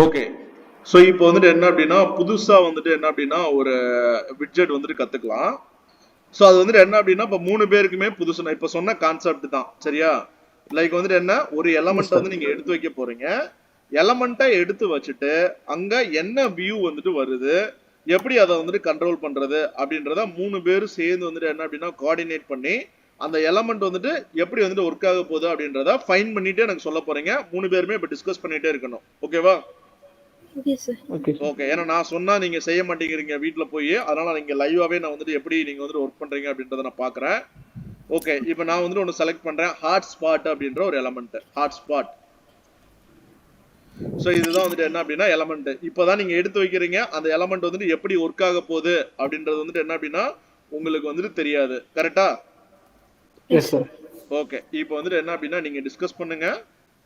Okay. So இப்போ வந்துட்டு என்ன அப்படின்னா புதுசா வந்துட்டு என்ன அப்படின்னா ஒரு விட்ஜெட் வந்துட்டு கத்துக்கலாம். ஸோ அது வந்துட்டு என்ன அப்படின்னா இப்போ 3 பேருக்குமே புதுசு. நான் இப்போ சொன்ன கான்செப்ட் தான் சரியா. லைக் வந்துட்டு என்ன ஒரு எஸ் எலமெண்ட் சார். வந்து நீங்க எடுத்து வைக்க போறீங்க. எலமெண்ட்டை எடுத்து வச்சுட்டு அங்க என்ன வியூ வந்துட்டு வருது, எப்படி அதை வந்துட்டு கண்ட்ரோல் பண்றது அப்படின்றத 3 பேரும் சேர்ந்து வந்துட்டு என்ன அப்படின்னா கோஆர்டினேட் பண்ணி அந்த எலமெண்ட் வந்துட்டு எப்படி வந்துட்டு ஒர்க் ஆக போகுது அப்படின்றத ஃபைன் பண்ணிட்டு எனக்கு சொல்ல போறீங்க. 3 பேருமே இப்போ டிஸ்கஸ் பண்ணிட்டே இருக்கணும். ஓகேவா? Okay sir. Okay sir. Okay. ஏன்னா நான் சொன்னா நீங்க செய்ய மாட்டேங்கிறீங்க வீட்ல போய். அதனால நீங்க லைவாவே நான் வந்துட்டு எப்படி நீங்க வந்துட்டு ஒர்க் பண்றீங்க அப்படின்றத நான் பாக்குறேன். ஓகே. இப்போ நான் வந்துட்டு ஒன்னு செலக்ட் பண்றேன். ஹாட் ஸ்பாட் அப்படின்ற ஒரு எலமெண்ட். Hot spot. ஸோ இதுதான் வந்துட்டு என்ன அப்படின்னா எலமெண்ட். இப்போதான் நீங்க எடுத்து வைக்கிறீங்க. அந்த எலமெண்ட் வந்துட்டு எப்படி ஒர்க் ஆக போகுது அப்படின்றது வந்துட்டு என்ன அப்படின்னா உங்களுக்கு வந்துட்டு தெரியாது. கரெக்டா? Yes sir. ஓகே. இப்போ வந்துட்டு என்ன அப்படின்னா நீங்க டிஸ்கஸ் பண்ணுங்க.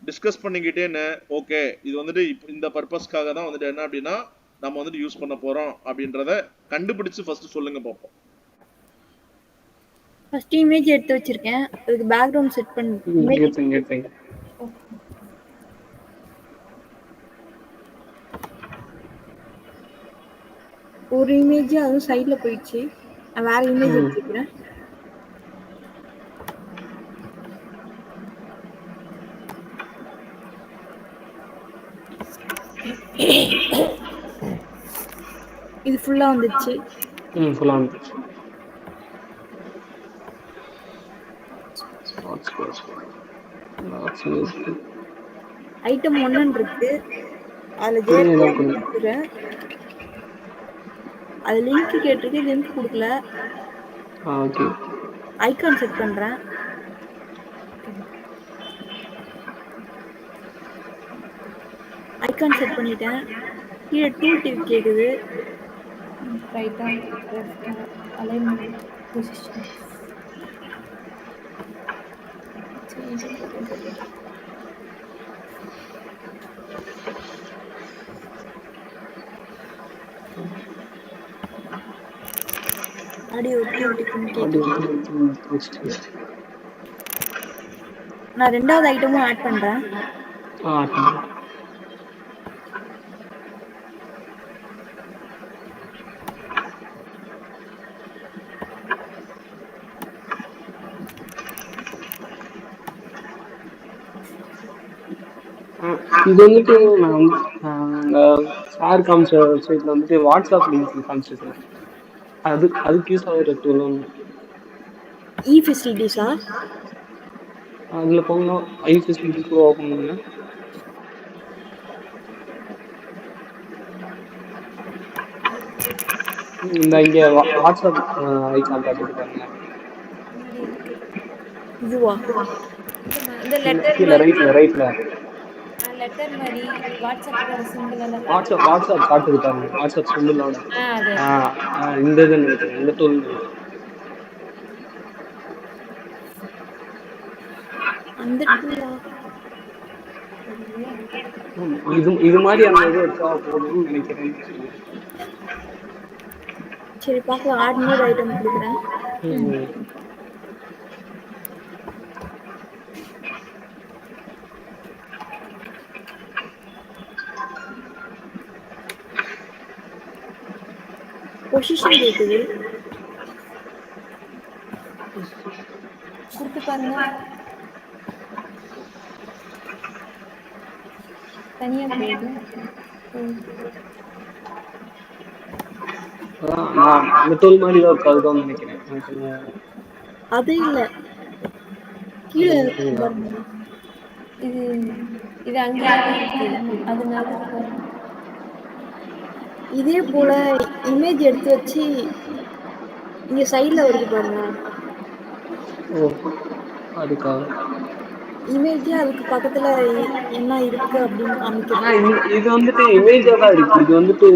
டிஸ்கஸ் பண்ணிக்கிட்டேன்னு ஓகே இது வந்துட்டு இந்த பர்பஸ்க்காக தான் வந்துட்டு என்ன அப்படின்னா நம்ம வந்துட்டு யூஸ் பண்ண போறோம் அப்படின்றத கண்டுபிடிச்சு ஃபர்ஸ்ட் சொல்லுங்க பார்ப்போம். ஃபர்ஸ்ட் இமேஜ் எடுத்து வச்சிருக்கேன். அதுக்கு பேக்ரவுண்ட் செட் பண்ணி எடுத்துங்க. ஒரு இமேஜ் அதுவும் சைடுல போயிடுச்சு. நான் வேற இமேஜ் எடுத்துக்கிறேன். இது ஃபுல்லா வந்துச்சு. ஃபுல்லா வந்துச்சு. ஐட்டம் 1 இருக்கு. அதுல ஜேபிஎல் கொடுத்துறேன். அது லிங்க் கேட்டிருக்கு. லிங்க் கொடுக்கல. ஓகே. ஐகான் செட் பண்றேன். ஐகான் செட் பண்ணிட்டேன். கீழே டூல் டிப் கேக்குது. ரைட்டா லெஃப்டா alignment position. Audio tool tip கேக்குது. நான் ரெண்டாவது ஐட்டமும் ஆட் பண்றேன். இது வந்துட்டு நான் வந்து சார் காமிச்ச வெப்சைட்ல வந்துட்டு வாட்ஸ்அப் லிங்க் காமிச்சிருக்கேன். அதுக்கு யூஸ் ஆகிற டூல் ஒன்று. இ ஃபெசிலிட்டிஸா? அதில் போகணும். ஐ ஃபெசிலிட்டிஸ் கூட ஓப்பன் பண்ணுங்க. இந்த இங்கே வாட்ஸ்அப் ஐகான் காட்டுது பாருங்க. இதுவா? இந்த லெட்டர் கீழே ரைட்ல லெட்டர் மாதிரி வாட்ஸ்அப்போட சிம்பிள் எல்லாம் வாட்ஸ்அப் காட்டுது பாருங்க. வாட்ஸ்அப் சிம்பிளோட இந்த இது நினைக்கிறேன். இந்த டூல் நினைக்கிறேன். அந்த டூலா? இது மாதிரி அந்த இது வச்சா போதும்னு நினைக்கிறேன். சரி பார்க்கலாம். ஆட் நியூ ஐட்டம் கொடுக்குறேன். பொசிஷன் கேக்குது. கொடுத்து பாருங்க. தனியா போகுது. அந்த டூல் மாதிரி தான் இருக்கு. அதுதான் நினைக்கிறேன். அது இல்ல, கீழே இது அங்கேயே இருக்கு. அதனால இதே போல இமேஜ் எடுத்து வச்சு இங்க சைடுல வருது பாருங்க. அதுக்காக இமேஜ் அதுக்கு பக்கத்துல என்ன இருக்கு அப்படின்னு காமிக்கிறது. இது வந்துட்டு இமேஜா தான் இருக்கு. இது வந்துட்டு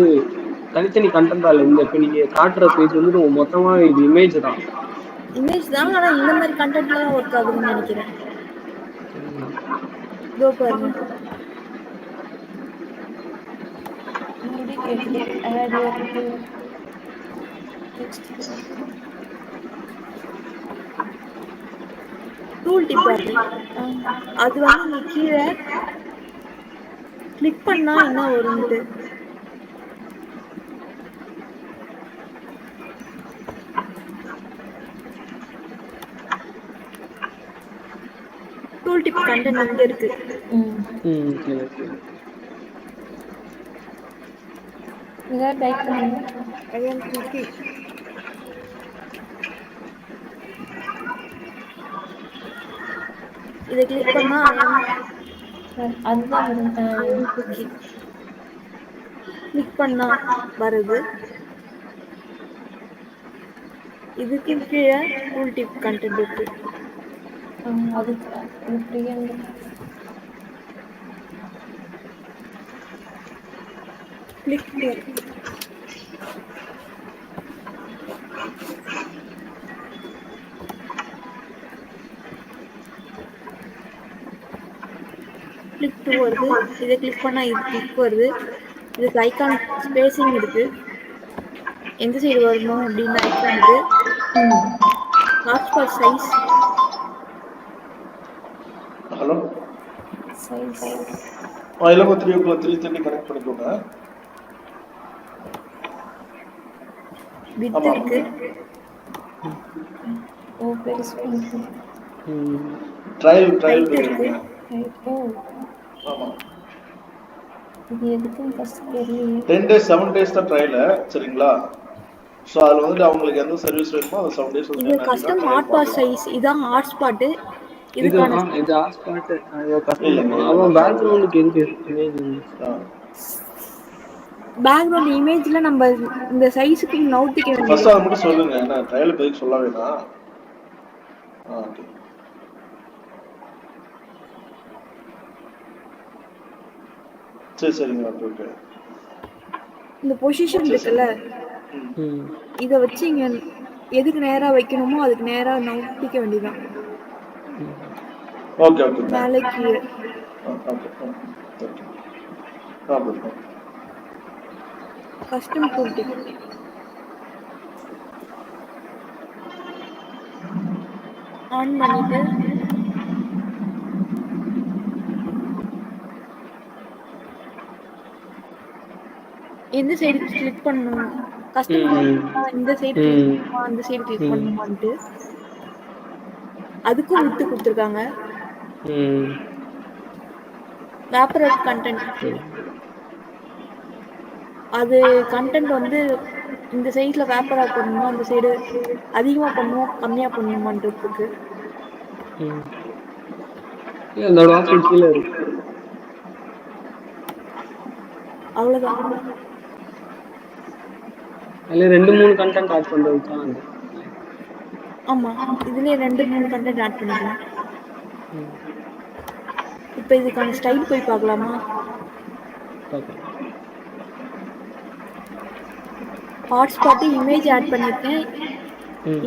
தனித்தனி கண்டென்ட் இல்ல. இந்த இப்ப நீங்க காட்டுற பேஜ் வந்துட்டு மொத்தமா இது இமேஜ் தான். இமேஜ் தான். ஆனா இந்த மாதிரி கண்டென்ட்ல தான் ஒர்க் ஆகுதுன்னு நினைக்கிறேன். இதோ பாருங்க. டூல் டிப் பாருங்க. அது வந்து நீ கீழே கிளிக் பண்ணா என்ன வரும்ட்டு டூல் டிப் கண்டென்ட் இங்க இருக்கு. கீழே கீழே. ஏதாவது டைப் பண்ணுங்க. I am clicking. இதை கிளிக் பண்ணா I am அதுதான் வரும். clicking. கிளிக் பண்ணா வருது. இதுக்கு கீழே டூல் டிப் கண்டென்ட் இருக்கு. அதுக்கு அது Priyanka. Click here. Click to வருது. இதை கிளிக் பண்ணா இது கிளிக் வருது. இதுக்கு ஐகான் ஸ்பேசிங் இருக்கு. எந்த சைடு வரணும் அப்படின்னு ஐகான் இது. Hotspot size. Hello size. இலவ 3:30 கனெக்ட் பண்ணிக்கோங்க. வித் இருக்கு. ஓ பெருசு பண்ணிட்டு. ட்ரையல் ஹைட் இருக்கு. ஓ ஆமா இது எதுக்குன்னு ஃபர்ஸ்ட் தெரியலையே. 10 days 7 days தான் ட்ரையல். சரிங்களா? ஸோ அதில் வந்துட்டு அவங்களுக்கு எந்த சர்வீஸ் வேணுமோ அது 7 days இது கஸ்டம் ஹாட்ஸ்பாட் சைஸ். இதான் ஹாட்ஸ்பாட். இது இதுக்கான இது ஹாட்ஸ்பாட் கஸ்டம் இல்லைங்க, பண்ணலாம். அவன் பேக்ரவுண்டுக்கு எதுக்கு இமேஜ் பேக்ரவுண்ட் இமேஜ்ல நம்ம இந்த சைஸுக்கு நவுத்திக்க ஃபர்ஸ்ட் வேண்டியது. அதை மட்டும் சொல்லுங்க. ஏன்னா ட்ரையல் பற்றி சொல்ல வேணாம். ஓகே சரி சரிங்க. Okay okay. இந்த பொசிஷன் இருக்குல்ல, இதை வச்சு இங்க எதுக்கு நேரா வைக்கணுமோ அதுக்கு நேரா நவுத்திக்க வேண்டியதான். Okay okay. மேலே கீழே. Okay. Custom tool tip on பண்ணிட்டு எந்த சைடு கிளிக் பண்ணணும், கஸ்டம் இந்த சைடு கிளிக் பண்ணணுமா அந்த சைடு கிளிக் பண்ணணுமான்ட்டு அதுக்கும் விட்டு கொடுத்துருக்காங்க. வேப்பரேட் கண்டென்ட். அது கண்டென்ட் வந்து இந்த சைட்ல வேப்பரா பண்ணணுமா அந்த சைடு அதிகமா பண்ணணுமா கம்மியா பண்ணணுமான்றதுக்கு. அதோட ஆப்ஷன் கீழே இருக்கு. அவ்வளவுதான். அதுல 2-3 கண்டென்ட் ஆட் பண்றதுக்கு தான் அது. ஆமா, இதுலயே 2-3 கண்டென்ட் ஆட் பண்ணிக்கலாம். இப்ப இதுக்கான ஸ்டைல் போய் பார்க்கலாமா? ஹாட்ஸ்பாட் இமேஜ் ஆட் பண்ணிருக்கேன்.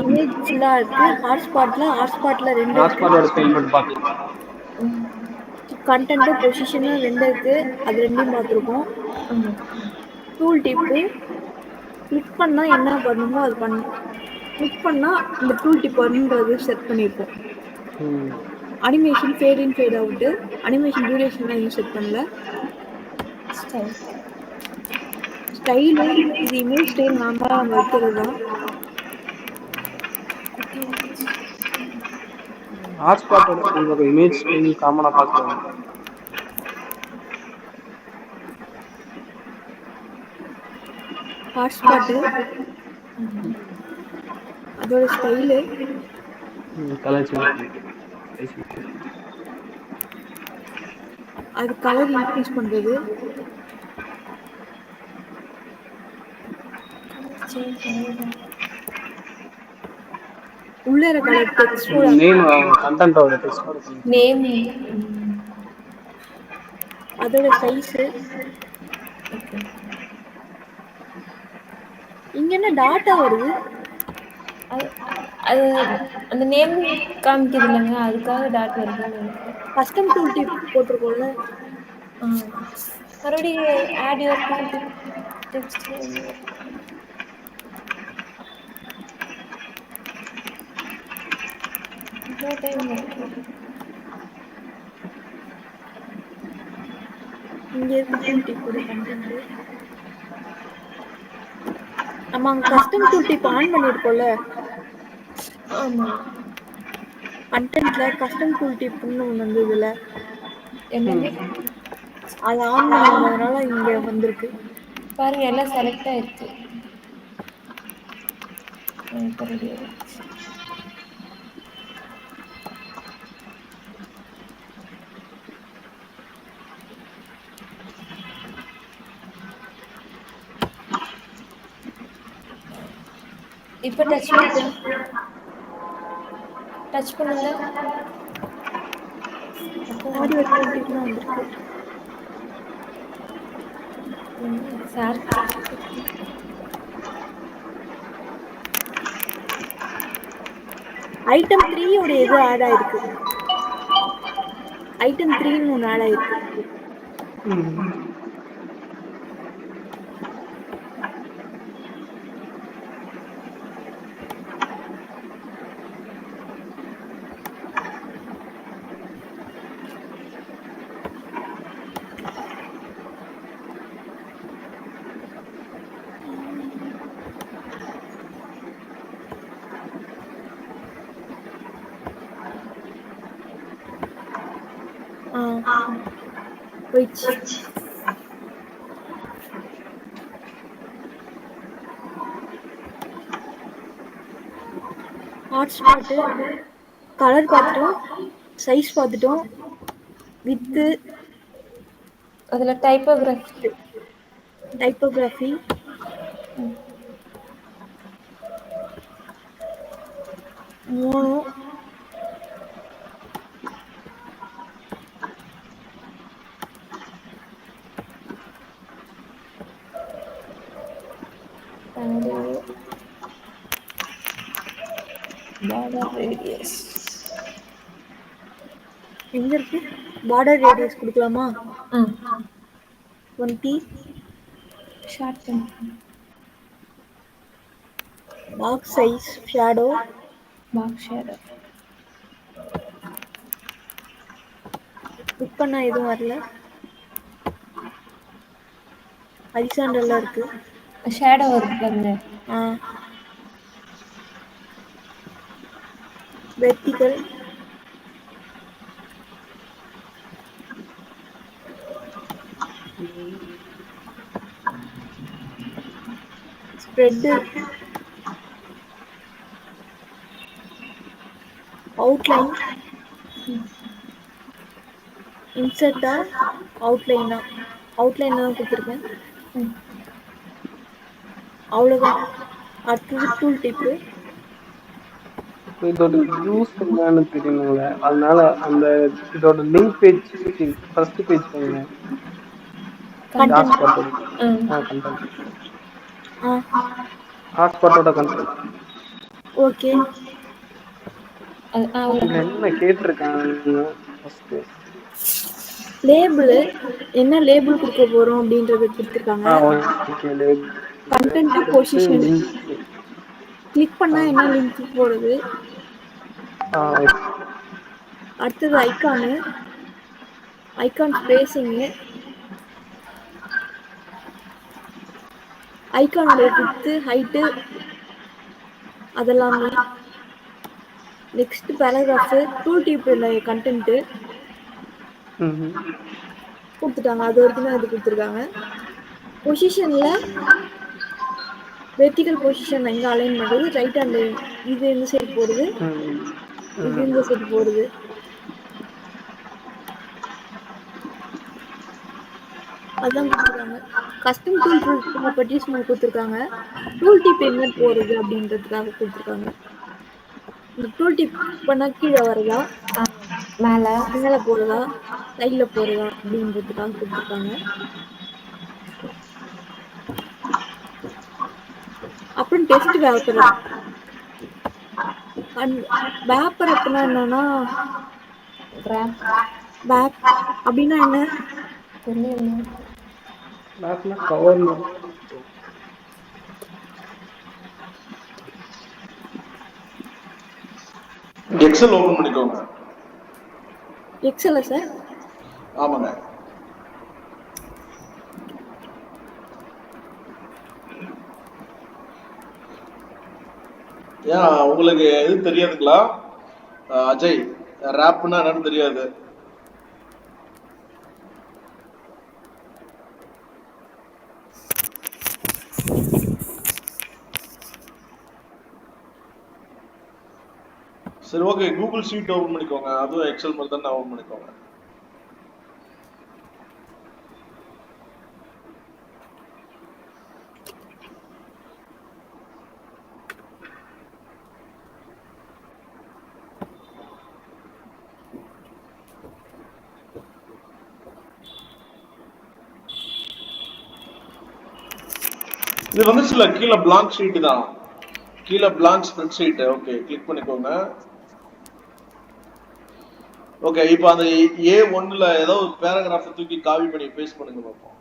இமேஜ் ஃபுல்லா இருக்கு. ஹாட்ஸ்பாட்ல 2 இருக்கு. ஹாட்ஸ்பாட்டோட ஸ்டைல் மட்டும் பார்க்கலாம். கண்டென்ட் பொசிஷன் 2 இருக்கு. அது ரெண்டையும் பார்த்துருக்கோம். டூல் டிப்பு கிளிக் பண்ணா என்ன பண்ணணுமோ அது பண்ணணும். கிளிக் பண்ணா இந்த டூல் டிப் வரணுன்றது செட் பண்ணியிருக்கோம். அனிமேஷன் ஃபேட் இன் ஃபேட் அவுட். அனிமேஷன் டியூரேஷன்லாம் எதுவும் செட் பண்ணல. ஸ்டைலு இது இமேஜ் ஸ்டைல் நார்மலாக நம்ம வைக்கிறது தான். ஹாட்ஸ்பாட்டோட ஸ்டைல் இமேஜ் ஸ்டைல் காமனா பார்க்கலாம். ஹாட்ஸ்பாட் அதோட ஸ்டைலு கலர் அது கலர் இன்க்ரீஸ் பண்றது. உள்ள இருக்க டெக்ஸ்டோட நேம் கண்டென்ட்டோட டெக்ஸ்டோட நேம் அதோட சைஸ். இங்க என்ன டாட்டா வருது? அது அந்த நேம் காமிக்குது இல்லைங்க, அதுக்காக டாட் வருதுன்னு நினைக்கிறேன். கஸ்டம் டூல் டிப் போட்டிருக்கோம்ல, மறுபடியும் add your tool tip text இவ்வளோ டைம் இருக்கு. இங்க இருக்கு டூல் டிப்போட கண்டென்ட். நம்ம அங்க கஸ்டம் டூல் டிப் ஆன் பண்ணிருக்கோம்ல, ஆமா. கண்டென்ட்ல கஸ்டம் டூல் டிப்னு ஒன்று வந்ததுல, என்னது? அதை ஆன் பண்ணியிருந்ததுனால இங்க வந்திருக்கு. பாருங்க எல்லாம் செலக்ட் ஆயிருக்கு. இப்போ ரெடி ஆயிடுச்சு. இப்போ டச் பண்ணுங்க. அப்போ ஆடியோ டூல் டிப்னு வந்திருக்கு. சார் ஐட்டம் 3 ஓட இது ஆட் ஆயிருக்கு. ஐட்டம் 3ன்னு ஒன்று ஆட் ஆயிருக்கு. போயிடுச்சு. ஹாட்ஸ்பாட்டு கலர் பார்த்துட்டோம், சைஸ் பார்த்துட்டோம், வித்து அதில் டைப்போகிராஃபி மோனோ, பார்டர் ரேடியஸ். எங்க இருக்கு பார்டர் ரேடியஸ் கொடுக்கலாமா? 20 ஷார்ட் பண்ணு. Box size shadow, box shadow book பண்ணா எதுவும் வரல. ஹரிசாண்டல்ல இருக்கு, ஷேடோ வருது பாருங்க. வெர்டிகல், ஸ்ப்ரெட், அவுட்லைன், இன்சர்ட்டா அவுட்லைனா? அவுட்லைன் தான் கொடுத்துருக்கேன். அவ்வளோதான். அடுத்தது டூல் டிப்பு. இதோட யூஸ் என்னன்னு தெரியணும்ல, அதனால அந்த இதோட லிங்க் பேஜ் ஃபர்ஸ்ட் பேஜ் போங்க. ஹாட்ஸ்பாட்டோட கண்டென்ட், ஹாட்ஸ்பாட்டோட கண்ட்ரோல். ஓகே, இதுல என்ன கேட்டிருக்காங்க ஃபர்ஸ்ட் லேபிள் என்ன லேபிள் கொடுக்க போறோம் அப்படின்றத கொடுத்துருக்காங்க. Okay, label, content, position, link, click பண்ணா என்ன லிங்க் போடுறது. அடுத்தது ஐகானு, ஐகான் ஸ்பேசிங்கு, ஐகானோட வித்து ஹைட்டு அதெல்லாமே. நெக்ஸ்ட் பேராகிராஃபு, டூல் டிப்ல கண்டென்ட்டு கொடுத்துட்டாங்க. அது வரைக்கும் தான் இது கொடுத்துருக்காங்க. பொசிஷன்ல வெர்டிகல் பொசிஷன் எங்க அலைன் பண்றது, ரைட் ஹேண்ட் இது இந்த சைடு போடுது, இது இந்த சைடு போடுது. அதான் கொடுத்துருக்காங்க. கஸ்டம் டூல் ப்ராப்பர்ட்டிஸ் கொடுத்துருக்காங்க. டூல் டிப் என்ன போறது அப்படின்றதுக்காக கொடுத்துருக்காங்க. இந்த டூல் டிப் பண்ணா கீழே வரதா, மேலே போறதா, சைடில் போறதா அப்படின்றதுக்காக கொடுத்துருக்காங்க. அப்புறம் டெஸ்ட் வேப்பர். வேப்பர் அப்படின்னா என்னன்னா, வேப் அப்படின்னா என்ன கவர். எக்ஸல் ஓபன் பண்ணிக்கோங்க. எக்ஸலா சார்? ஆமாங்க. ஏன் உங்களுக்கு எது தெரியாதுங்களா? அஜய், ரேப்னா என்னன்னு தெரியாது. சரி, ஓகே, கூகுள் ஷீட் ஓபன் பண்ணிக்கோங்க. அதுவும் எக்ஸல் மாதிரி தான் ஓபன் பண்ணிக்கோங்க. இது வந்துச்சுல கீழே பிளாங்க் ஷீட் தான், கீழே blank spreadsheet. Okay, click பண்ணிக்கோங்க. ஓகே, இப்போ அந்த A1ல ஏதோ ஒரு பேராகிராஃப் தூக்கி காப்பி பண்ணி பேஸ்ட் பண்ணுங்க பார்ப்போம்.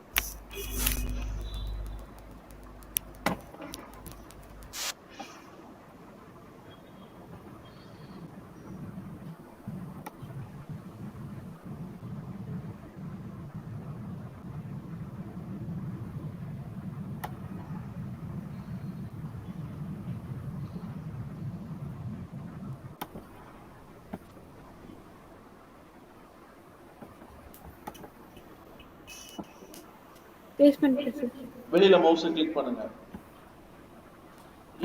பேஸ்ட் பண்ணிட்டேன் சார். வெளியில மவுஸை கிளிக் பண்ணுங்க.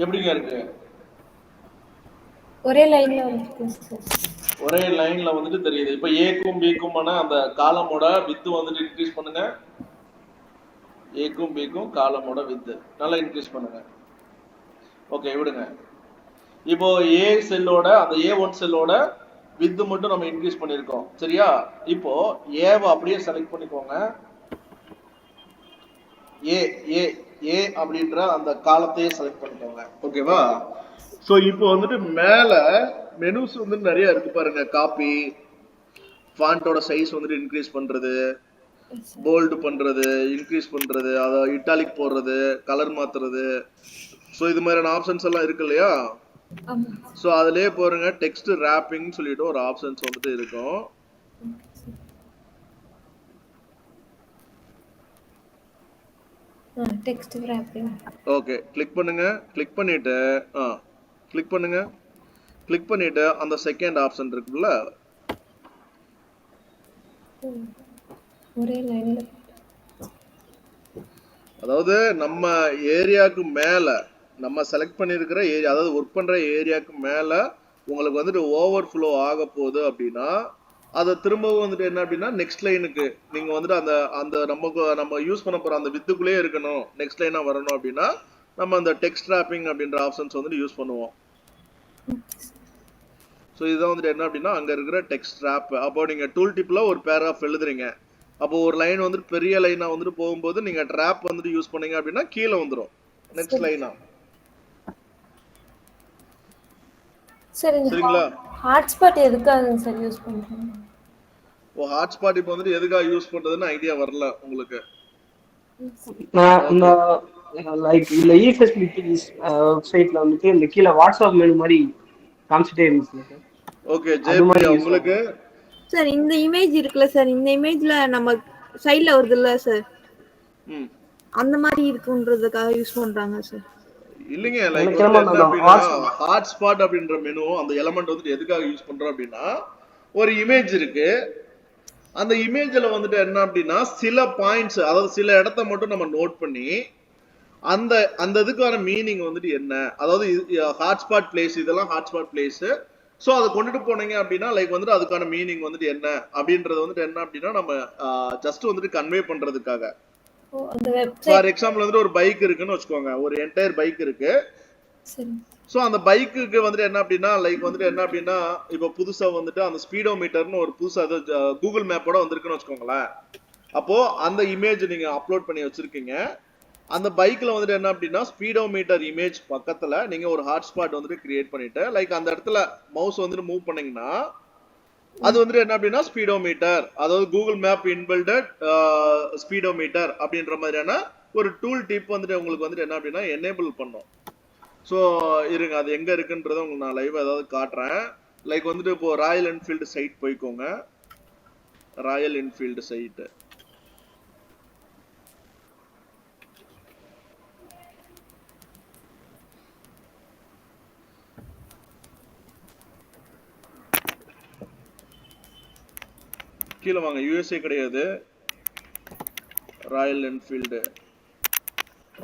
எப்படிங்க இருக்கு? ஒரே லைன்ல வந்துருக்கு சார். ஒரே லைன்ல வந்துட்டு தெரியுது. இப்ப ஏக்கும் பிக்குமான அந்த காலமோட வித்து வந்துட்டு இன்க்ரீஸ் பண்ணுங்க. ஏக்கும் பிக்கும் காலமோட வித்து நல்லா இன்க்ரீஸ் பண்ணுங்க. ஓகே, விடுங்க. இப்போ ஏ செல்லோட அந்த A1 செல்லோட வித்து மட்டும் நம்ம இன்க்ரீஸ் பண்ணிருக்கோம், சரியா? இப்போ ஏவை அப்படியே செலக்ட் பண்ணிக்கோங்க. ஏ ஏ ஏ அப்படின்ற அந்த காலத்தையே செலக்ட் பண்ணிக்கோங்க, ஓகேவா? ஸோ இப்போ வந்துட்டு மேல மெனுஸ் வந்து நிறைய இருக்கு பாருங்க. காப்பி, ஃபாண்டோட சைஸ் வந்துட்டு இன்க்ரீஸ் பண்றது, போல்டு பண்றது, இன்க்ரீஸ் பண்றது, அதை இட்டாலிக் போடுறது, கலர் மாத்துறது. ஸோ இது மாதிரியான ஆப்ஷன்ஸ் எல்லாம் இருக்கு இல்லையா? ஸோ அதுலயே போறங்க டெக்ஸ்ட் ரேப்பிங் சொல்லிட்டு ஒரு ஆப்ஷன்ஸ் வந்துட்டு இருக்கும். Text wrapping. ஓகே, கிளிக் பண்ணுங்க. கிளிக் பண்ணிட்டு கிளிக் பண்ணுங்க. கிளிக் பண்ணிட்டு அந்த செகண்ட் ஆப்ஷன் இருக்குல்ல, ஒரே லைன்ல. அதாவது நம்ம ஏரியாவுக்கு மேல நம்ம செலக்ட் பண்ணிருக்கிற ஏரியா, அதாவது ஒர்க் பண்ற ஏரியாவுக்கு மேல உங்களுக்கு வந்துட்டு ஓவர்ஃப்ளோ ஆக போகுது அப்படின்னா அதை திரும்பவும் வந்துட்டு என்ன அப்படின்னா நெக்ஸ்ட் லைனுக்கு நீங்க வந்துட்டு அந்த அந்த நம்ம யூஸ் பண்ண போற அந்த வித்துக்குள்ளே இருக்கணும், நெக்ஸ்ட் லைனா வரணும் அப்படின்னா நம்ம அந்த டெக்ஸ்ட் ராப்பிங் அப்படின்ற ஆப்ஷன்ஸ் வந்துட்டு யூஸ் பண்ணுவோம். ஸோ இதுதான் வந்துட்டு என்ன அப்படின்னா அங்க இருக்கிற டெக்ஸ்ட் ராப். அப்போ நீங்க டூல் டிப்ல ஒரு பேராகிராஃப் எழுதுறீங்க, அப்போ ஒரு லைன் வந்துட்டு பெரிய லைனா வந்துட்டு போகும்போது நீங்க ட்ராப் வந்துட்டு யூஸ் பண்ணீங்க அப்படின்னா கீழே வந்துடும் நெக்ஸ்ட் லைனா. சரிங்களா? ஹாட்ஸ்பாட் எதுக்காக சார் யூஸ் பண்றீங்க? ஓ, ஹாட்ஸ்பாட் இப்போ வந்துட்டு எதுக்காக யூஸ் பண்றதுன்னு ஐடியா வரல உங்களுக்கு? நான் இந்த லைக் இந்த இ ஃபெசிலிட்டிஸ் வெப்சைட்ல வந்துட்டு இந்த கீழே வாட்ஸ்அப் மெனு மாதிரி காமிச்சிட்டே இருந்துச்சு சார். ஓகே, ஜெயபிரியா உங்களுக்கு? சார் இந்த இமேஜ் இருக்குல்ல சார், இந்த இமேஜ்ல நம்ம சைடுல வருதுல்ல சார், அந்த மாதிரி இருக்குன்றதுக்காக யூஸ் பண்றாங்க சார். இல்லைங்க, லைக் வந்து என்ன அப்படின்னா ஹாட்ஸ்பாட் அப்படின்ற மெனு அந்த எலமெண்ட் வந்துட்டு எதுக்காக யூஸ் பண்றோம் அப்படின்னா ஒரு இமேஜ் இருக்கு, அந்த இமேஜ்ல வந்துட்டு என்ன அப்படின்னா சில பாயிண்ட்ஸ், அதாவது சில இடத்த மட்டும் நம்ம நோட் பண்ணி அந்த அந்த இதுக்கான மீனிங் வந்துட்டு என்ன, அதாவது ஹாட்ஸ்பாட் பிளேஸ், இதெல்லாம் ஹாட்ஸ்பாட் பிளேஸ். ஸோ அதை கொண்டுட்டு போனீங்க அப்படின்னா லைக் வந்துட்டு அதுக்கான மீனிங் வந்துட்டு என்ன அப்படின்றது வந்துட்டு என்ன அப்படின்னா நம்ம ஜஸ்ட் வந்துட்டு கன்வே பண்றதுக்காக. ஃபார் எக்ஸாம்பிள் வந்துட்டு ஒரு பைக் இருக்குன்னு வச்சுக்கோங்க, ஒரு என்டையர் பைக் இருக்கு. ஸோ அந்த பைக்குக்கு வந்துட்டு என்ன அப்படின்னா லைக் வந்துட்டு என்ன அப்படின்னா இப்போ புதுசா வந்துட்டு அந்த ஸ்பீடோ மீட்டர்னு ஒரு புதுசா கூகுள் மேப்போட வந்திருக்குன்னு வச்சுக்கோங்களேன். அப்போ அந்த இமேஜ் நீங்க அப்லோட் பண்ணி வச்சிருக்கீங்க, அந்த பைக்ல வந்துட்டு என்ன அப்படின்னா ஸ்பீடோ மீட்டர் இமேஜ் பக்கத்துல நீங்க ஒரு ஹாட்ஸ்பாட் வந்துட்டு கிரியேட் பண்ணிட்டு லைக் அந்த இடத்துல மவுஸ் வந்துட்டு மூவ் பண்ணீங்கன்னா அது வந்துட்டு என்ன அப்படின்னா ஸ்பீடோ மீட்டர், அதாவது கூகுள் மேப் இன்பில்டட் ஸ்பீடோ மீட்டர் அப்படின்ற மாதிரியான ஒரு டூல் டிப் வந்துட்டு உங்களுக்கு வந்துட்டு என்ன அப்படின்னா எனேபிள் பண்ணும். ஸோ இருங்க, அது எங்க இருக்குன்றத உங்களுக்கு நான் லைவ் ஏதாவது காட்டுறேன். லைக் வந்துட்டு இப்போ ராயல் என்ஃபீல்டு சைட் போய்க்கோங்க, ராயல் என்ஃபீல்டு சைட்டு. கீழே வாங்க, யூஎஸ்ஏ கிடையாது, ராயல் என்ஃபீல்டு,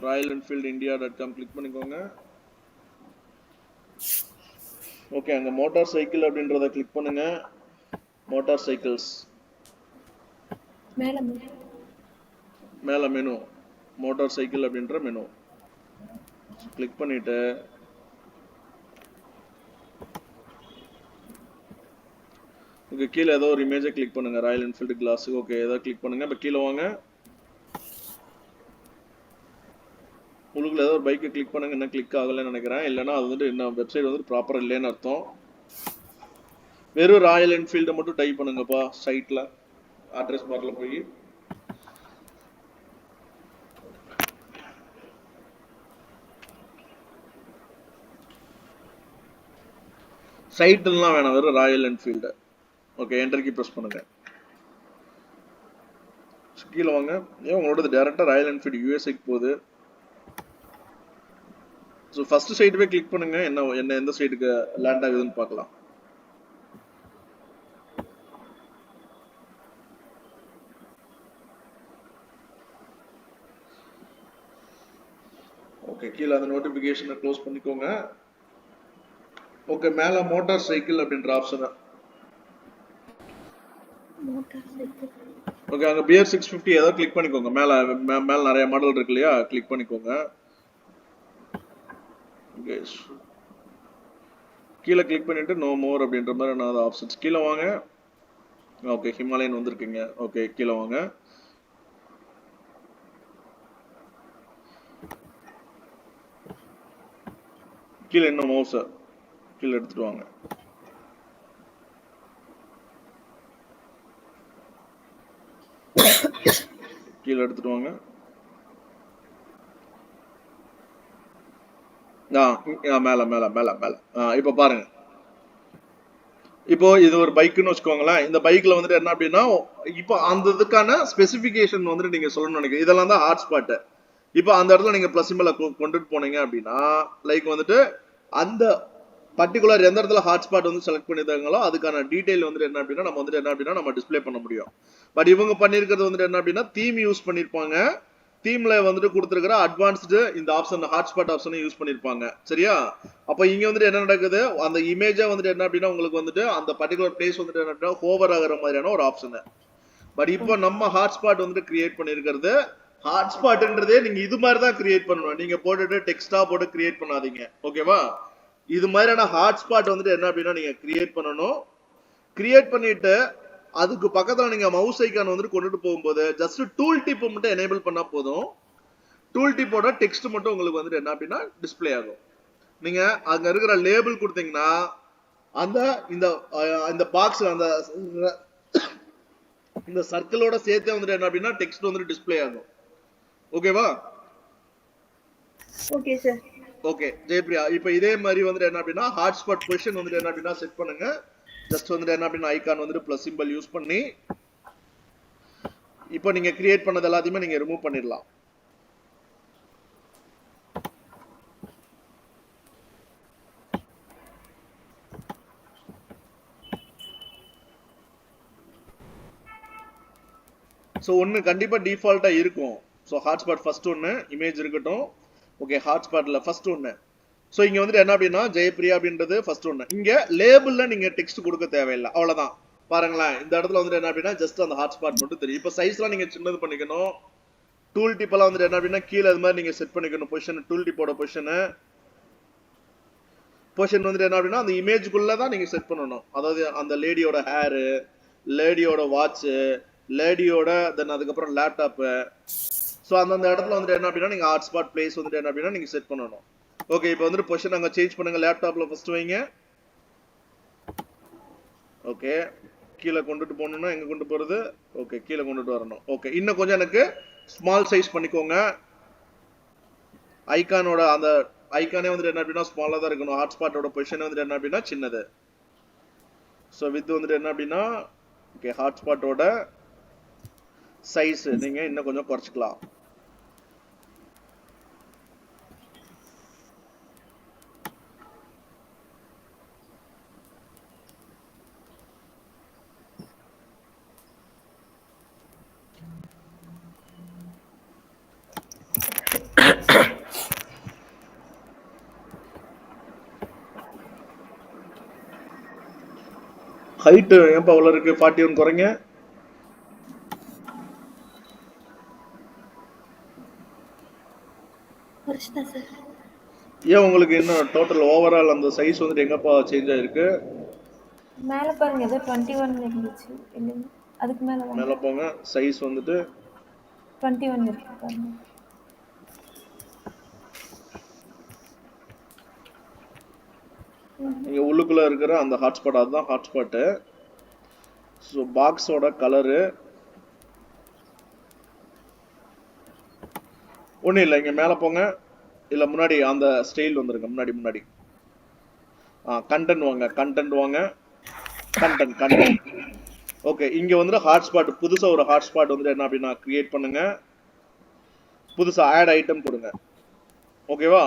ராயல் என்ஃபீல்டு இந்தியா.com கிளிக் பண்ணிக்கோங்க. ஓகே, அங்க மோட்டார் சைக்கிள் அப்படின்றத கிளிக் பண்ணுங்க. மோட்டார் சைக்கிள்ஸ் மேல மேல மெனு, மோட்டார் சைக்கிள் அப்படின்ற மெனு கிளிக் பண்ணிட்டு ஓகே, கீழே ஏதோ ஒரு இமேஜை கிளிக் பண்ணுங்க. Royal Enfield class. ஓகே, ஏதோ கிளிக் பண்ணுங்க. இப்போ கீழே வாங்க, உங்களுக்கு ஏதோ ஒரு பைக்கை கிளிக் பண்ணுங்க. என்ன கிளிக் ஆகலைன்னு நினைக்கிறேன். இல்லைன்னா அது வந்துட்டு என்ன வெப்சைட் வந்துட்டு ப்ராப்பராக இல்லைன்னு அர்த்தம். வெறும் ராயல் என்ஃபீல்டை மட்டும் டைப் பண்ணுங்கப்பா சைட்ல, அட்ரஸ் பார்ல போய். சைட்லாம் வேணாம், வெறும் Royal Enfield. Okay, enter key press பண்ணுங்க. கீழே வாங்க, ஏன் உங்களோட டேரக்டா ராயல் என்ஃபீல்டு யூஎஸ்ஏக்கு போகுது. ஸோ ஃபர்ஸ்ட் சைடு போய் கிளிக் பண்ணுங்க. என்ன எந்த சைடுக்கு லேண்ட் ஆகுதுன்னு பார்க்கலாம். ஓகே, கீழே அந்த நோட்டிபிகேஷனை க்ளோஸ் பண்ணிக்கோங்க. ஓகே, மேல மோட்டார் சைக்கிள் அப்படின்ற ஆப்ஷனை, ஓகே, அங்க பியர் 650 ஏதோ கிளிக் பண்ணிக்கோங்க. மேல நிறைய மாடல் இருக்கு இல்லையா, கிளிக் பண்ணிக்கோங்க. கீழே கிளிக் பண்ணிட்டு நோ மோர் அப்படின்ற மாதிரி நான் ஆப்ஷன்ஸ் கீழே வாங்க. ஓகே, ஹிமாலயன் வந்திருக்கீங்க. ஓகே, கீழே வாங்க. கீழே இன்னும் மவுஸை கீழே எடுத்துட்டு வாங்க. கீழே எடுத்துட்டு வாங்க. மேல மேல மேல மேல. இப்ப பாருங்க, இப்போ இது ஒரு பைக்குன்னு வச்சுக்கோங்களேன். இந்த பைக்ல வந்துட்டு என்ன அப்படின்னா, இப்போ அந்த இதுக்கான ஸ்பெசிபிகேஷன் வந்துட்டு நீங்க சொல்லணும்னு நினைக்கிறேன். இதெல்லாம் தான் ஹாட்ஸ்பாட். இப்போ அந்த இடத்துல நீங்க பிளஸ் சிம்பிளை கொண்டுட்டு போனீங்க அப்படின்னா, லைக் வந்துட்டு அந்த பர்டிகுலர் எந்த இடத்துல ஹாட்ஸ்பாட் வந்து செலக்ட் பண்ணிருக்காங்களோ அதுக்கான டீடைல் வந்துட்டு என்ன அப்படின்னா நம்ம வந்துட்டு என்ன அப்படின்னா நம்ம டிஸ்பிளே பண்ண முடியும். பட் இவங்க பண்ணிருக்கிறது வந்துட்டு என்ன அப்படின்னா தீம் யூஸ் பண்ணிருப்பாங்க. தீம்ல வந்துட்டு கொடுத்துருக்கிற அட்வான்ஸ்டு இந்த ஆப்ஷன் ஹாட்ஸ்பாட் ஆப்ஷனை யூஸ் பண்ணிருப்பாங்க. சரியா? அப்ப இங்க வந்துட்டு என்ன நடக்குது, அந்த இமேஜா வந்துட்டு என்ன அப்படின்னா உங்களுக்கு வந்துட்டு அந்த பர்டிகுலர் பிளேஸ் வந்துட்டு என்ன அப்படின்னா ஹோவர் ஆகிற மாதிரியான ஒரு ஆப்ஷன். பட் இப்போ நம்ம ஹாட்ஸ்பாட் வந்துட்டு கிரியேட் பண்ணிருக்கிறது, ஹாட்ஸ்பாட்ன்றதே நீங்க இது மாதிரி தான் கிரியேட் பண்ணணும். நீங்க போட்டுட்டு டெக்ஸ்டா போட்டு கிரியேட் பண்ணாதீங்க. ஓகேவா? இது மாதிரியான ஹாட்ஸ்பாட் வந்துட்டு என்ன அப்படின்னா நீங்க கிரியேட் பண்ணணும். கிரியேட் பண்ணிட்டு அதுக்கு பக்கத்துல நீங்க மவுஸ் ஐக்கான் வந்துட்டு கொண்டுட்டு போகும்போது ஜஸ்ட் டூல் டிப் மட்டும் எனேபிள் பண்ணா போதும். டூல் டிப்போட டெக்ஸ்ட் மட்டும் உங்களுக்கு வந்துட்டு என்ன அப்படின்னா டிஸ்பிளே ஆகும். நீங்க அங்க இருக்கிற லேபிள் கொடுத்தீங்கன்னா அந்த இந்த பாக்ஸ் அந்த இந்த சர்க்கிளோட சேர்த்தே வந்துட்டு என்ன அப்படின்னா டெக்ஸ்ட் வந்துட்டு டிஸ்பிளே ஆகும். ஓகேவா? Okay sir. ஓகே ஜெயபிரியா, இப்போ இதே மாதிரி வந்துட்டு என்ன அப்படின்னா ஹாட்ஸ்பாட் பொசிஷன் வந்துட்டு என்ன அப்படின்னா செட் பண்ணுங்க. ஜஸ்ட் வந்துட்டு என்ன அப்படின்னா ஐகான் வந்துட்டு பிளஸ் சிம்பல் யூஸ் பண்ணி இப்போ நீங்க கிரியேட் பண்ணது எல்லாத்தையுமே நீங்க ரிமூவ் பண்ணிடலாம். ஸோ ஒன்று கண்டிப்பாக டிஃபால்ட்டாக இருக்கும். ஸோ ஹாட்ஸ்பாட் ஃபர்ஸ்ட் ஒன்று இமேஜ் இருக்கட்டும். ஓகே, ஹாட்ஸ்பாட்டில் ஃபர்ஸ்ட் ஒன்று. ஸோ இங்கே வந்துட்டு என்ன அப்படின்னா ஜெயபிரியா அப்படின்றது ஃபர்ஸ்ட் ஒன்று. இங்கே லேபிளில் நீங்கள் டெக்ஸ்ட் கொடுக்க தேவையில்லை, அவ்வளோதான். பாருங்களேன், இந்த இடத்துல வந்துட்டு என்ன அப்படின்னா ஜஸ்ட் அந்த ஹாட்ஸ்பாட் மட்டும் தெரியும். இப்போ சைஸ்லாம் நீங்கள் சின்னது பண்ணிக்கணும். டூல் டிப்பெல்லாம் வந்துட்டு என்ன அப்படின்னா கீழே இது மாதிரி நீங்கள் செட் பண்ணிக்கணும். பொசிஷன் டூல் டிப்போட பொசிஷன் வந்துட்டு என்ன அப்படின்னா அந்த இமேஜுக்குள்ளே தான் நீங்கள் செட் பண்ணணும். அதாவது அந்த லேடியோட ஹேரு, லேடியோட வாட்சு, லேடியோட தென் அதுக்கப்புறம் லேப்டாப்பு. ஸோ அந்தந்த இடத்துல வந்துட்டு என்ன அப்படின்னா நீங்கள் ஹாட்ஸ்பாட் பிளேஸ் வந்துட்டு என்ன அப்படின்னா நீங்கள் செட் பண்ணணும். ஓகே, இப்போ வந்துட்டு பொசிஷன் அங்கே சேஞ்ச் பண்ணுங்க. லேப்டாப்பில் ஃபர்ஸ்ட் வைங்க. ஓகே, கீழே கொண்டுட்டு போகணும்னா எங்கே கொண்டு போகிறது? ஓகே, கீழே கொண்டுட்டு வரணும். ஓகே, இன்னும் கொஞ்சம் எனக்கு ஸ்மால் சைஸ் பண்ணிக்கோங்க. ஐகானோட அந்த ஐகானே வந்துட்டு என்ன அப்படின்னா ஸ்மாலாக தான் இருக்கணும். ஹாட்ஸ்பாட்டோட பொசிஷன் வந்துட்டு என்ன அப்படின்னா சின்னது. ஸோ வித் வந்துட்டு என்ன அப்படின்னா ஓகே ஹாட்ஸ்பாட்டோட சைஸ் நீங்க இன்னும் கொஞ்சம் குறைச்சிக்கலாம். ஹைட் ஏன்பா அவ்வளவு இருக்கு? 41 குறைங்க. குறைச்சிட்டேன் சார். ஏன் உங்களுக்கு என்ன டோட்டல் ஓவரால் அந்த சைஸ் வந்துட்டு எங்கப்பா சேஞ்ச் ஆயிருக்கு? மேல பாருங்க ஏதோ 21 இருந்துச்சு இல்லைங்க, அதுக்கு மேல வாங்க. மேல போங்க. சைஸ் வந்துட்டு 21 இருக்கு பாருங்க. இங்க உள்ளுக்குள்ள இருக்கிற அந்த ஹாட்ஸ்பாட், அதுதான் ஹாட்ஸ்பாட்டு. ஸோ பாக்ஸோட கலரு ஒன்றும் இல்லை. இங்க மேல போங்க. இல்ல முன்னாடி அந்த ஸ்டைல் வந்துருங்க. முன்னாடி கண்டென்ட் வாங்க. கண்டென்ட். ஓகே, இங்க வந்துட்டு ஹாட்ஸ்பாட், புதுசா ஒரு ஹாட்ஸ்பாட் வந்துட்டு என்ன அப்படின்னா கிரியேட் பண்ணுங்க. புதுசா ஆட் ஐட்டம் கொடுங்க. ஓகேவா?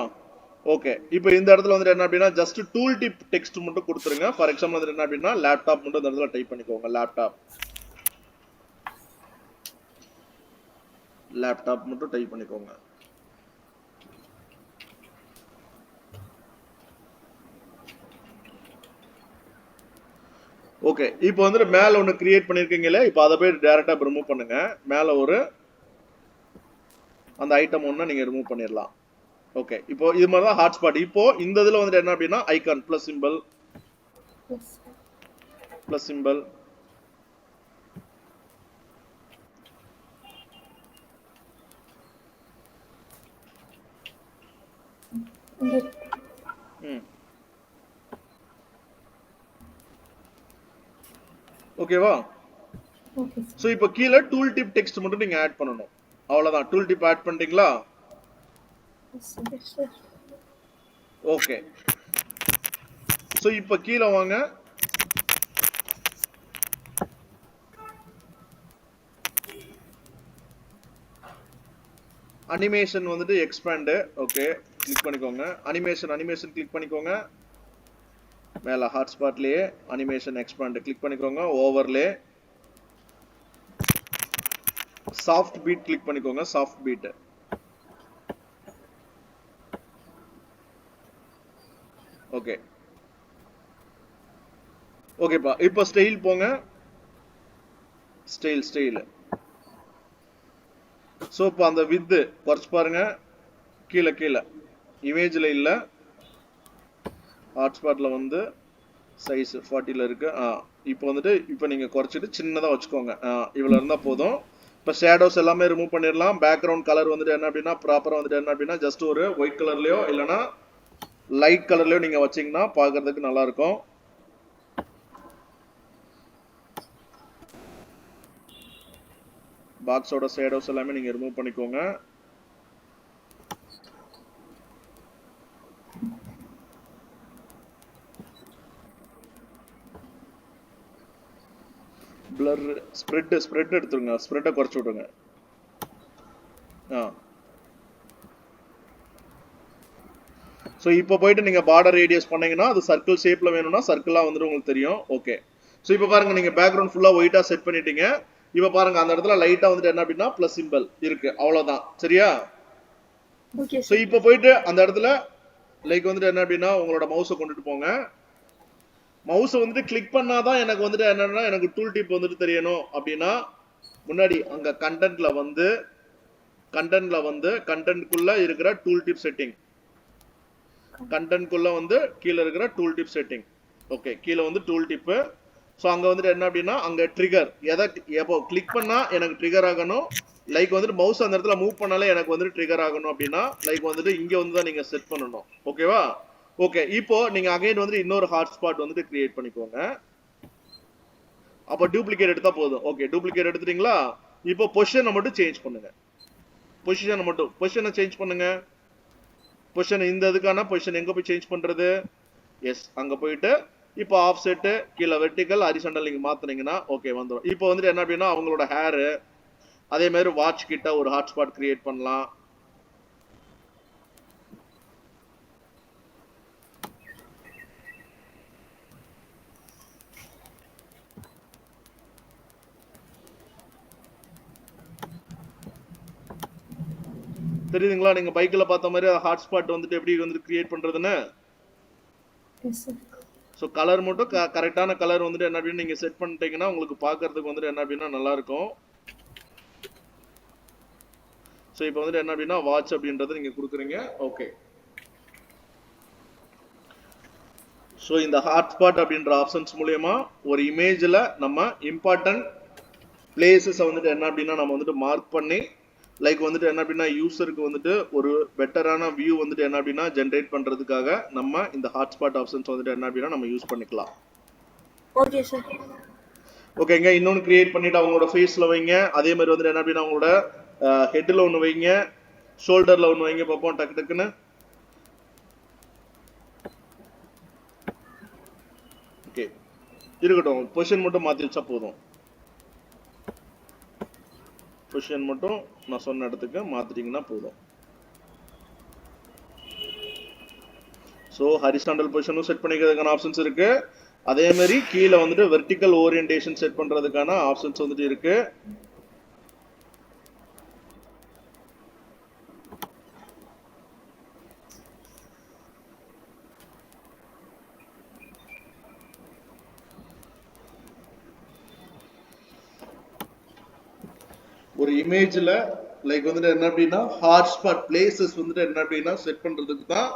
ஓகே, இப்போ இந்த இடத்துல வந்துட்டு என்ன அப்படின்னா ஜஸ்ட் டூல் டிப் டெக்ஸ்ட் மட்டும் கொடுத்துருங்க. ஃபார் எக்ஸாம்பிள் வந்துட்டு என்ன அப்படின்னா லேப்டாப் மட்டும் இந்த இடத்துல டைப் பண்ணிக்கோங்க. லேப்டாப் மட்டும் டைப் பண்ணிக்கோங்க. ஓகே, இப்போ வந்துட்டு மேல ஒன்று கிரியேட் பண்ணிருக்கீங்களே, இப்போ அதை போய் டைரக்டா ரிமூவ் பண்ணுங்க. மேல ஒரு அந்த ஐட்டம் ஒன்று நீங்க ரிமூவ் பண்ணிடலாம். ஓகே, இப்போ இது மாதிரி தான் ஹாட்ஸ்பாட். இப்போ இந்த இதுல வந்துட்டு என்ன அப்படின்னா ஐகான் பிளஸ் சிம்பிள் ஓகேவா? ஓகே ஸோ இப்போ கீழே டூல் டிப் டெக்ஸ்ட் மட்டும் நீங்க ஆட் பண்ணணும். அவ்வளவுதான். டூல் டிப் ஆட் பண்ணிட்டீங்களா? சார். ஓகே, ஸோ இப்போ கீழே வாங்க. அனிமேஷன் வந்துட்டு எக்ஸ்பேண்ட். ஓகே, கிளிக் பண்ணிக்கோங்க. அனிமேஷன் கிளிக் பண்ணிக்கோங்க. மேல ஹாட்ஸ்பாட்லயே அனிமேஷன் எக்ஸ்பேண்ட் கிளிக் பண்ணிக்கோங்க. ஓவர்லே சாஃப்ட் பீட் கிளிக் பண்ணிக்கோங்க. Soft beat. ஓகே, ஓகேப்பா. இப்போ ஸ்டைல் போங்க. ஸ்டைல். ஸோ இப்போ அந்த வித்து குறைச்சு பாருங்க. கீழே இமேஜ்ல இல்ல, ஹாட்ஸ்பாட்ல வந்து சைஸ் 40ல இருக்கு. இப்போ வந்துட்டு இப்போ நீங்க குறைச்சிட்டு சின்னதா வச்சுக்கோங்க. இவ்வளவு இருந்தா போதும். இப்போ ஷேடோஸ் எல்லாமே ரிமூவ் பண்ணிடலாம். பேக்ரவுண்ட் கலர் வந்துட்டு என்ன அப்படின்னா ப்ராப்பரா வந்துட்டு என்ன அப்படின்னா ஜஸ்ட் ஒரு ஒயிட் கலர்லயோ இல்லைன்னா லைட் கலர்லயோ நீங்க வச்சீங்கன்னா பார்க்கிறதுக்கு நல்லா இருக்கும். பாக்ஸோட ஷேடோஸ் எல்லாமே நீங்க ரிமூவ் பண்ணிக்கோங்க. பிளர் ஸ்ப்ரெட் எடுத்துருங்க. ஸ்ப்ரெட்டை குறைச்சு விடுங்க. ஸோ இப்போ போயிட்டு நீங்க பார்டர் ரேடியஸ் பண்ணீங்கன்னா அது சர்க்கிள் ஷேப்ல வேணும்னா சர்க்கிளா வந்துட்டு உங்களுக்கு தெரியும். ஓகே, ஸோ இப்போ பாருங்க நீங்க பேக்ரவுண்ட் ஃபுல்லா ஒயிட்டா செட் பண்ணிட்டீங்க. இப்போ பாருங்க அந்த இடத்துல லைட்டா வந்துட்டு என்ன அப்படின்னா பிளஸ் சிம்பிள் இருக்கு. அவ்வளவுதான். சரியா? ஓகே ஸோ இப்போ போயிட்டு அந்த இடத்துல லைக் வந்துட்டு என்ன அப்படின்னா உங்களோட மவுஸை கொண்டுட்டு போங்க. மவுஸை வந்துட்டு கிளிக் பண்ணாதான் எனக்கு வந்துட்டு என்னன்னா எனக்கு டூல் டிப் வந்துட்டு தெரியணும் அப்படின்னா முன்னாடி அங்க கண்டென்ட்ல வந்து கண்டென்ட்குள்ள இருக்கிற டூல் டிப் செட்டிங், கண்டென்ட்குள்ள வந்து கீழே இருக்கிற டூல் டிப் செட்டிங். ஓகே, கீழே வந்து டூல் டிப்பு. ஸோ அங்க வந்துட்டு என்ன அப்படின்னா அங்க ட்ரிகர் எதை எப்போ கிளிக் பண்ணா எனக்கு ட்ரிகர் ஆகணும். லைக் வந்துட்டு மவுஸ் அந்த இடத்துல மூவ் பண்ணாலே எனக்கு வந்துட்டு ட்ரிகர் ஆகணும் அப்படின்னா லைக் வந்துட்டு இங்க வந்து தான் நீங்க செட் பண்ணணும். ஓகேவா? ஓகே, இப்போ நீங்க அகைன் வந்துட்டு இன்னொரு ஹாட்ஸ்பாட் வந்துட்டு கிரியேட் பண்ணிக்கோங்க. அப்போ டூப்ளிகேட் எடுத்தா போதும். ஓகே, டூப்ளிகேட் எடுத்துட்டீங்களா? இப்போ பொசிஷனை மட்டும் சேஞ்ச் பண்ணுங்க. பொசிஷனை சேஞ்ச் பண்ணுங்க. பொசிஷன் இந்த இதுக்கான பொசிஷன் எங்க போய் சேஞ்ச் பண்றது? எஸ், அங்க போயிட்டு இப்போ ஆஃப் செட் கீழே வெர்டிகல் ஹரிசாண்டல் நீங்க மாத்துனீங்கன்னா ஓகே வந்துடும். இப்போ வந்துட்டு என்ன அப்படின்னா அவங்களோட ஹேர் அதே மாதிரி வாட்ச் கிட்ட ஒரு ஹாட்ஸ்பாட் கிரியேட் பண்ணலாம். தெரியுதுங்களா? நீங்க பைக்ல பார்த்த மாதிரி ஹாட்ஸ்பாட் வந்துட்டு எப்படி வந்து கிரியேட் பண்றதுன்னு. ஸோ கலர் மட்டும் கரெக்டான கலர் வந்துட்டு என்ன அப்படின்னு நீங்க செட் பண்ணிட்டீங்கன்னா உங்களுக்கு பார்க்கறதுக்கு வந்துட்டு என்ன அப்படின்னா நல்லா இருக்கும். ஸோ இப்போ வந்துட்டு என்ன அப்படின்னா வாட்ச் அப்படின்றத நீங்க கொடுக்குறீங்க. ஓகே. ஸோ இந்த ஹாட்ஸ்பாட் அப்படின்ற ஆப்ஷன்ஸ் மூலயமா ஒரு இமேஜ்ல நம்ம இம்பார்ட்டன்ட் பிளேசஸ் வந்துட்டு என்ன அப்படின்னா நம்ம வந்துட்டு மார்க் பண்ணி லைக் வந்துட்டு என்ன அப்படின்னா யூசருக்கு வந்துட்டு ஒரு பெட்டரான வியூ வந்துட்டு என்ன அப்படின்னா ஜென்ரேட் பண்றதுக்காக நம்ம இந்த ஹாட்ஸ்பாட் ஆப்ஷன்ஸ் வந்துட்டு என்ன அப்படின்னா நம்ம யூஸ் பண்ணிக்கலாம். Okay sir. ஓகேங்க. இன்னொன்று கிரியேட் பண்ணிட்டு அவங்களோட ஃபேஸ்ல வைங்க. அதே மாதிரி வந்துட்டு என்ன அப்படின்னா அவங்களோட ஹெட்ல ஒன்று வைங்க, ஷோல்டர்ல ஒன்று வைங்க பார்ப்போம் டக்கு டக்குன்னு. ஓகே இருக்கட்டும், பொசிஷன் மட்டும் மாற்றி வச்சா போதும். பொசிஷன் மட்டும் நான் சொன்ன இடத்துக்கு மாத்திட்டீங்கன்னா போதும். ஸோ ஹரிசாண்டல் பொசிஷனும் செட் பண்ணிக்கிறதுக்கான ஆப்ஷன்ஸ் இருக்கு. அதே மாதிரி கீழே வந்துட்டு வெர்டிக்கல் ஓரியன்டேஷன் செட் பண்றதுக்கான ஆப்ஷன்ஸ் வந்துட்டு இருக்கு. ஒரு இமேஜ்ல லைக் வந்துட்டு என்ன அப்படின்னா ஹாட்ஸ்பாட் பிளேசஸ் வந்துட்டு என்ன அப்படின்னா செட் பண்றதுக்கு தான்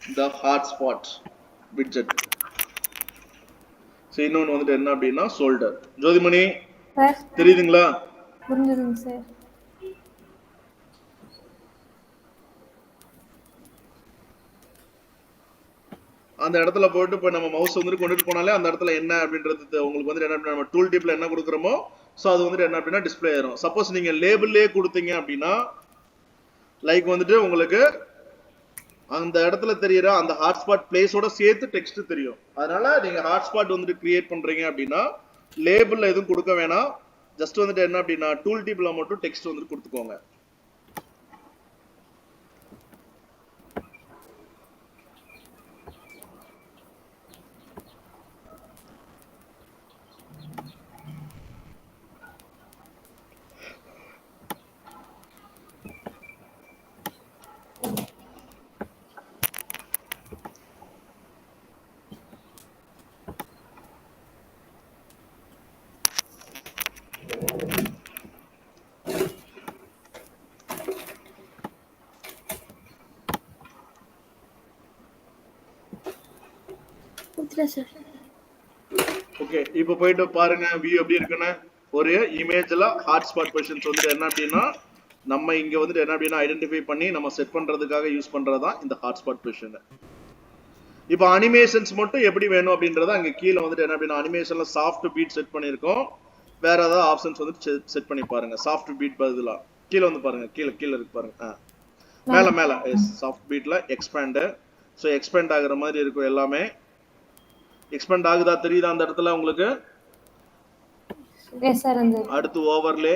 இந்த ஹாட்ஸ்பாட் விட்ஜெட். ஸோ இன்னொன்று வந்துட்டு என்ன அப்படின்னா ஷோல்டர். ஜோதிமணி சார் தெரியுதுங்களா? புரிஞ்சுதுங்க சார். அந்த இடத்துல போயிட்டு இப்போ நம்ம மவுஸ் வந்துட்டு கொண்டுட்டு போனாலே அந்த இடத்துல என்ன அப்படின்றது உங்களுக்கு வந்துட்டு என்ன அப்படின்னா நம்ம டூல் டிப்ல என்ன கொடுக்குறோமோ ஸோ அது வந்துட்டு என்ன அப்படின்னா டிஸ்பிளே ஆயிரும். சப்போஸ் நீங்க லேபிள்லேயே கொடுத்தீங்க அப்படின்னா லைக் வந்துட்டு உங்களுக்கு அந்த இடத்துல தெரியற அந்த ஹாட்ஸ்பாட் பிளேஸோட சேர்த்து டெக்ஸ்ட் தெரியும். அதனால நீங்க ஹாட்ஸ்பாட் வந்துட்டு கிரியேட் பண்றீங்க அப்படின்னா லேபிள்ல எதுவும் கொடுக்க வேணாம். ஜஸ்ட் வந்துட்டு என்ன அப்படின்னா டூல் டிப்ல மட்டும் டெக்ஸ்ட் வந்துட்டு கொடுத்துக்கோங்க. சார். ஓகே இப்போ போயிட்டு பாருங்க வியூ எப்படி இருக்குன்னு. ஒரு இமேஜ்ல ஹாட்ஸ்பாட் பொசிஷன்ஸ் வந்துட்டு என்ன அப்படின்னா நம்ம இங்க வந்துட்டு என்ன அப்படின்னா ஐடென்டிஃபை பண்ணி நம்ம செட் பண்றதுக்காக யூஸ் பண்றதுதான் இந்த ஹாட்ஸ்பாட் பொசிஷன். இப்போ அனிமேஷன்ஸ் மட்டும் எப்படி வேணும் அப்படின்றத அங்க கீழே வந்துட்டு என்ன அப்படின்னா அனிமேஷன்ல சாஃப்ட் பீட் செட் பண்ணிருக்கோம். வேற ஏதாவது ஆப்ஷன்ஸ் வந்துட்டு செட் பண்ணி பாருங்க. சாஃப்ட் பீட் பதிலா கீழே வந்து பாருங்க. கீழே இருக்கு பாருங்க. மேல சாஃப்ட் பீட்ல எக்ஸ்பேண்ட். ஸோ எக்ஸ்பேண்ட் ஆகுற மாதிரி இருக்கும் எல்லாமே. எக்ஸ்பேண்ட் ஆகுதா தெரியுதா அந்த இடத்துல உங்களுக்கு? Yes sir. அந்த அடுத்து ஓவர்லே,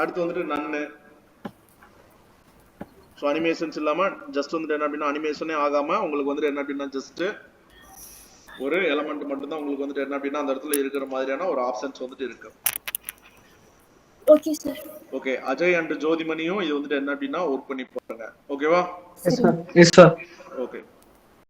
அடுத்து வந்துட்டு நன்னு. ஸோ அனிமேஷன்ஸ் இல்லாம ஜஸ்ட் வந்துட்டு என்ன அப்படின்னா அனிமேஷனே ஆகாம உங்களுக்கு வந்துட்டு என்ன அப்படின்னா ஜஸ்ட் ஒரு எலமெண்ட் மட்டும் தான் உங்களுக்கு வந்துட்டு என்ன அப்படின்னா அந்த இடத்துல இருக்கிற மாதிரியான ஒரு ஆப்ஷன்ஸ் வந்துட்டு இருக்கு. Okay sir. Okay Ajay and ஜோதிமணியும் இது வந்துட்டு என்ன அப்படின்னா ஒர்க் பண்ணி பாருங்க. ஓகேவா? Yes sir. Yes sir.